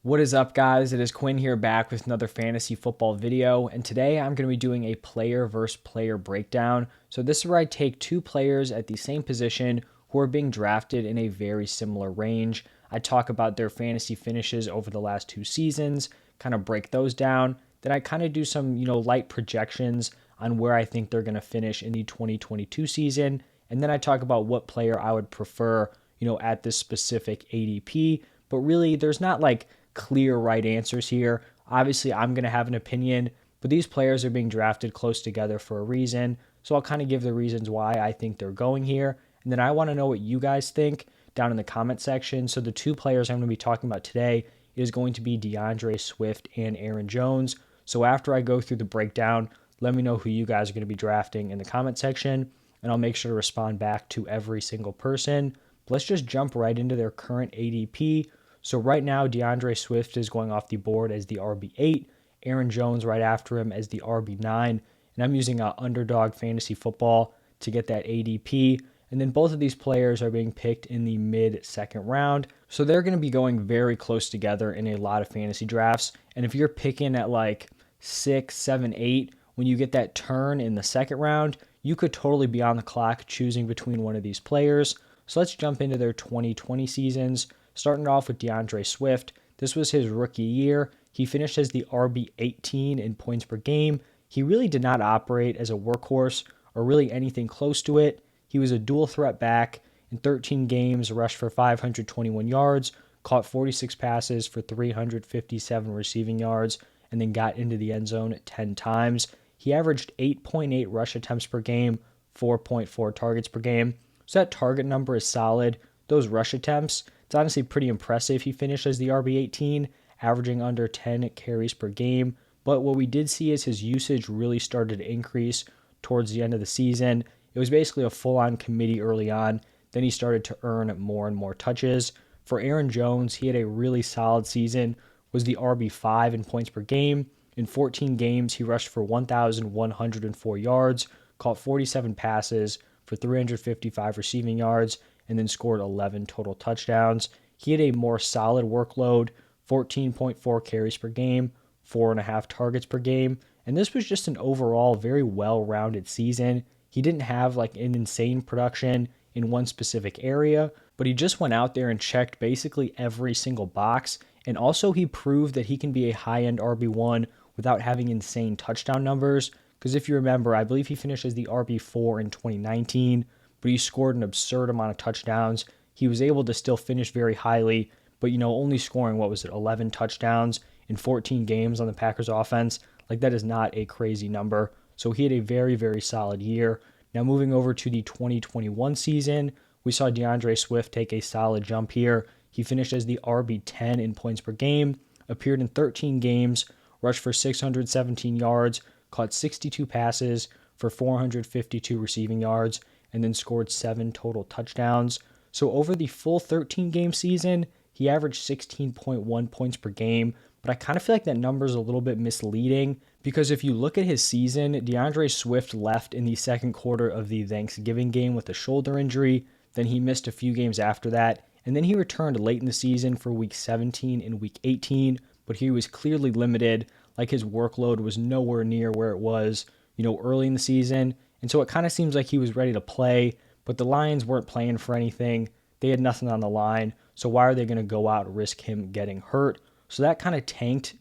What is up, guys? It is Quinn here, back with another fantasy football video, and today I'm going to be doing a player versus player breakdown. So this is where I take two players at the same position who are being drafted in a very similar range. I talk about their fantasy finishes over the last two seasons, kind of break those down. Then I kind of do some, light projections on where I think they're going to finish in the 2022 season, and then I talk about what player I would prefer, at this specific ADP. But really, there's not like clear right answers here. Obviously, I'm going to have an opinion, but these players are being drafted close together for a reason. So I'll kind of give the reasons why I think they're going here. And then I want to know what you guys think down in the comment section. So the two players I'm going to be talking about today is going to be DeAndre Swift and Aaron Jones. So after I go through the breakdown, let me know who you guys are going to be drafting in the comment section, and I'll make sure to respond back to every single person. But let's just jump right into their current ADP. So right now, DeAndre Swift is going off the board as the RB8, Aaron Jones right after him as the RB9, and I'm using Underdog Fantasy Football to get that ADP. And then both of these players are being picked in the mid-second round. So they're going to be going very close together in a lot of fantasy drafts. And if you're picking at like 6, 7, 8, when you get that turn in the second round, you could totally be on the clock choosing between one of these players. So let's jump into their 2020 seasons. Starting off with DeAndre Swift, this was his rookie year. He finished as the RB18 in points per game. He really did not operate as a workhorse or really anything close to it. He was a dual threat back. In 13 games, rushed for 521 yards, caught 46 passes for 357 receiving yards, and then got into the end zone 10 times. He averaged 8.8 rush attempts per game, 4.4 targets per game. So that target number is solid. Those rush attempts, it's honestly pretty impressive. He finished as the RB18, averaging under 10 carries per game. But what we did see is his usage really started to increase towards the end of the season. It was basically a full-on committee early on. Then he started to earn more and more touches. For Aaron Jones, he had a really solid season, was the RB5 in points per game. In 14 games, he rushed for 1,104 yards, caught 47 passes for 355 receiving yards, and then scored 11 total touchdowns. He had a more solid workload, 14.4 carries per game, 4.5 targets per game, and this was just an overall very well-rounded season. He didn't have like an insane production in one specific area, but he just went out there and checked basically every single box, and also he proved that he can be a high-end RB1 without having insane touchdown numbers, because if you remember, I believe he finished as the RB4 in 2019, but he scored an absurd amount of touchdowns. He was able to still finish very highly, but only scoring, 11 touchdowns in 14 games on the Packers offense. Like, that is not a crazy number. So he had a very, very solid year. Now moving over to the 2021 season, we saw DeAndre Swift take a solid jump here. He finished as the RB10 in points per game, appeared in 13 games, rushed for 617 yards, caught 62 passes for 452 receiving yards, and then scored 7 total touchdowns. So over the full 13-game season, he averaged 16.1 points per game, but I kind of feel like that number is a little bit misleading, because if you look at his season, DeAndre Swift left in the second quarter of the Thanksgiving game with a shoulder injury, then he missed a few games after that, and then he returned late in the season for week 17 and week 18, but he was clearly limited. Like, his workload was nowhere near where it was, early in the season. And so it kind of seems like he was ready to play, but the Lions weren't playing for anything. They had nothing on the line. So why are they going to go out and risk him getting hurt? So that kind of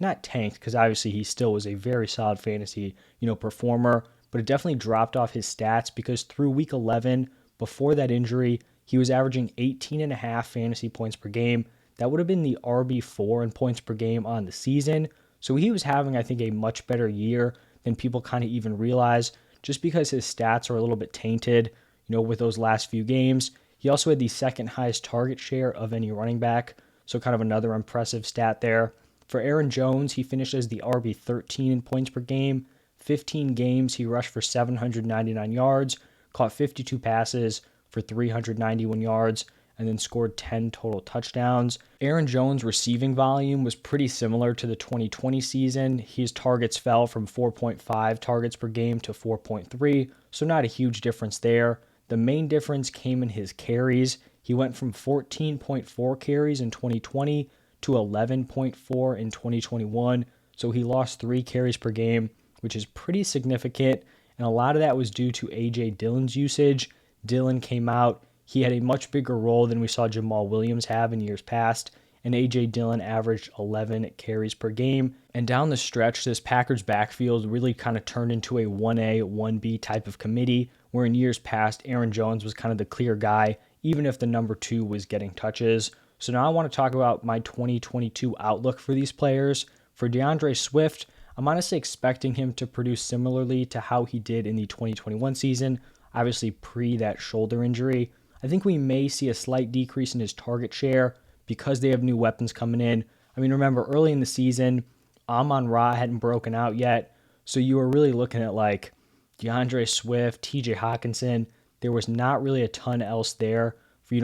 not tanked, because obviously he still was a very solid fantasy, performer, but it definitely dropped off his stats, because through week 11, before that injury, he was averaging 18.5 fantasy points per game. That would have been the RB4 in points per game on the season. So he was having, I think, a much better year than people kind of even realize, just because his stats are a little bit tainted, with those last few games. He also had the second highest target share of any running back, so kind of another impressive stat there. For Aaron Jones, he finished as the RB13 in points per game. 15 games, he rushed for 799 yards, caught 52 passes for 391 yards, and then scored 10 total touchdowns. Aaron Jones' receiving volume was pretty similar to the 2020 season. His targets fell from 4.5 targets per game to 4.3, so not a huge difference there. The main difference came in his carries. He went from 14.4 carries in 2020 to 11.4 in 2021. So he lost 3 carries per game, which is pretty significant. And a lot of that was due to A.J. Dillon's usage. Dillon came out. He had a much bigger role than we saw Jamal Williams have in years past. And A.J. Dillon averaged 11 carries per game. And down the stretch, this Packers backfield really kind of turned into a 1A, 1B type of committee, where in years past, Aaron Jones was kind of the clear guy, even if the number 2 was getting touches. So now I want to talk about my 2022 outlook for these players. For DeAndre Swift, I'm honestly expecting him to produce similarly to how he did in the 2021 season, obviously pre that shoulder injury. I think we may see a slight decrease in his target share because they have new weapons coming in. I mean, remember early in the season, Amon-Ra hadn't broken out yet, so you were really looking at like DeAndre Swift, TJ Hawkinson. There was not really a ton else there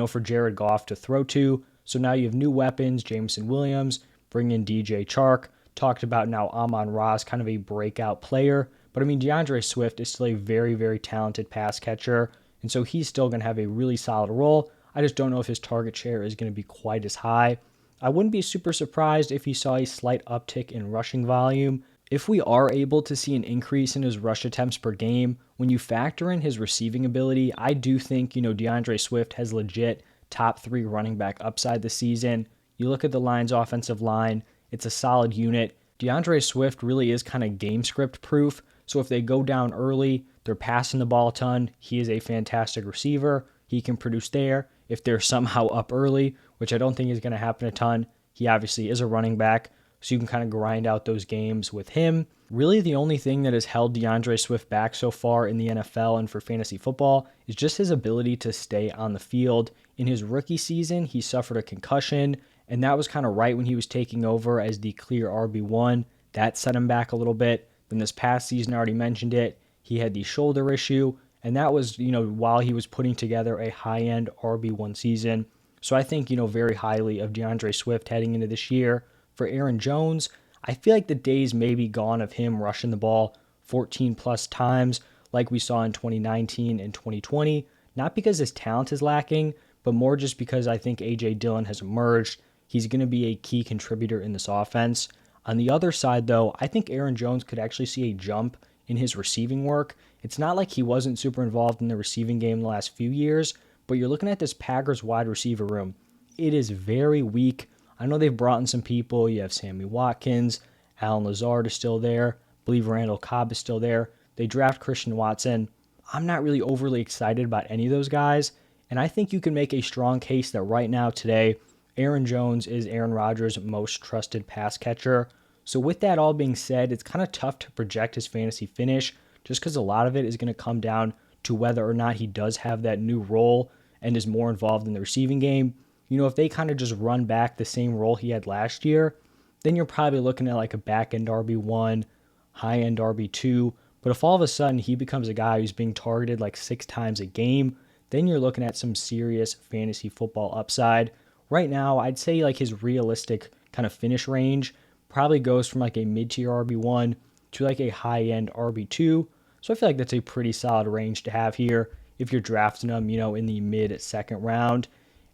for Jared Goff to throw to. So now you have new weapons, Jameson Williams, bring in DJ Chark. Talked about now Amon-Ra is kind of a breakout player. But I mean, DeAndre Swift is still a very, very talented pass catcher. And so he's still going to have a really solid role. I just don't know if his target share is going to be quite as high. I wouldn't be super surprised if he saw a slight uptick in rushing volume. If we are able to see an increase in his rush attempts per game, when you factor in his receiving ability, I do think, DeAndre Swift has legit top 3 running back upside this season. You look at the Lions' offensive line, it's a solid unit. DeAndre Swift really is kind of game script proof. So if they go down early, they're passing the ball a ton. He is a fantastic receiver. He can produce there. If they're somehow up early, which I don't think is going to happen a ton, he obviously is a running back. So you can kind of grind out those games with him. Really, the only thing that has held DeAndre Swift back so far in the NFL and for fantasy football is just his ability to stay on the field. In his rookie season, he suffered a concussion, and that was kind of right when he was taking over as the clear RB1. That set him back a little bit. Then this past season, I already mentioned it, he had the shoulder issue, and that was, while he was putting together a high-end RB1 season. So I think, very highly of DeAndre Swift heading into this year. For Aaron Jones, I feel like the days may be gone of him rushing the ball 14 plus times like we saw in 2019 and 2020, not because his talent is lacking, but more just because I think A.J. Dillon has emerged. He's going to be a key contributor in this offense. On the other side, though, I think Aaron Jones could actually see a jump in his receiving work. It's not like he wasn't super involved in the receiving game the last few years, but you're looking at this Packers wide receiver room. It is very weak. I know they've brought in some people. You have Sammy Watkins, Alan Lazard is still there. I believe Randall Cobb is still there. They draft Christian Watson. I'm not really overly excited about any of those guys, and I think you can make a strong case that right now, today, Aaron Jones is Aaron Rodgers' most trusted pass catcher. So with that all being said, it's kind of tough to project his fantasy finish just because a lot of it is going to come down to whether or not he does have that new role and is more involved in the receiving game. If they kind of just run back the same role he had last year, then you're probably looking at like a back-end RB1, high-end RB2. But if all of a sudden he becomes a guy who's being targeted like 6 times a game, then you're looking at some serious fantasy football upside. Right now, I'd say like his realistic kind of finish range probably goes from like a mid-tier RB1 to like a high-end RB2. So I feel like that's a pretty solid range to have here if you're drafting him, in the mid-second round.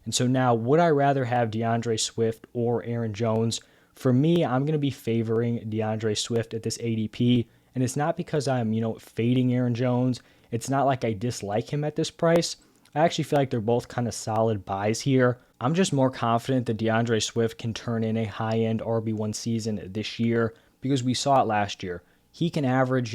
And so now, would I rather have DeAndre Swift or Aaron Jones? For me, I'm going to be favoring DeAndre Swift at this ADP. And it's not because I'm, fading Aaron Jones. It's not like I dislike him at this price. I actually feel like they're both kind of solid buys here. I'm just more confident that DeAndre Swift can turn in a high-end RB1 season this year because we saw it last year. He can average,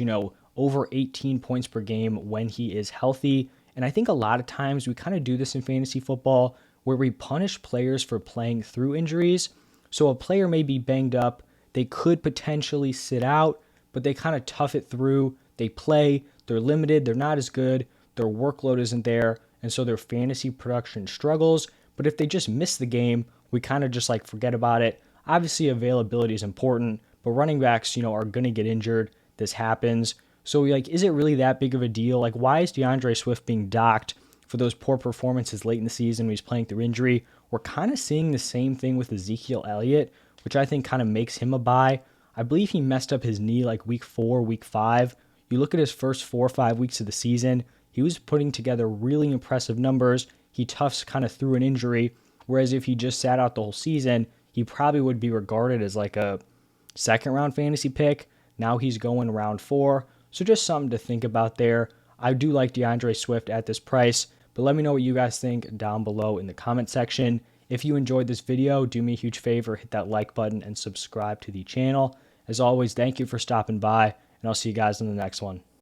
over 18 points per game when he is healthy. And I think a lot of times we kind of do this in fantasy football where we punish players for playing through injuries. So a player may be banged up, they could potentially sit out, but they kind of tough it through. They play, they're limited, they're not as good, their workload isn't there, and so their fantasy production struggles. But if they just miss the game, we kind of just like forget about it. Obviously, availability is important, but running backs, are going to get injured. This happens. So is it really that big of a deal? Like, why is DeAndre Swift being docked for those poor performances late in the season when he's playing through injury? We're kind of seeing the same thing with Ezekiel Elliott, which I think kind of makes him a buy. I believe he messed up his knee like week 4, week 5. You look at his first 4 or 5 weeks of the season, he was putting together really impressive numbers. He toughs kind of through an injury, whereas if he just sat out the whole season, he probably would be regarded as like a second round fantasy pick. Now he's going round 4. So just something to think about there. I do like DeAndre Swift at this price, but let me know what you guys think down below in the comment section. If you enjoyed this video, do me a huge favor, hit that like button and subscribe to the channel. As always, thank you for stopping by, and I'll see you guys in the next one.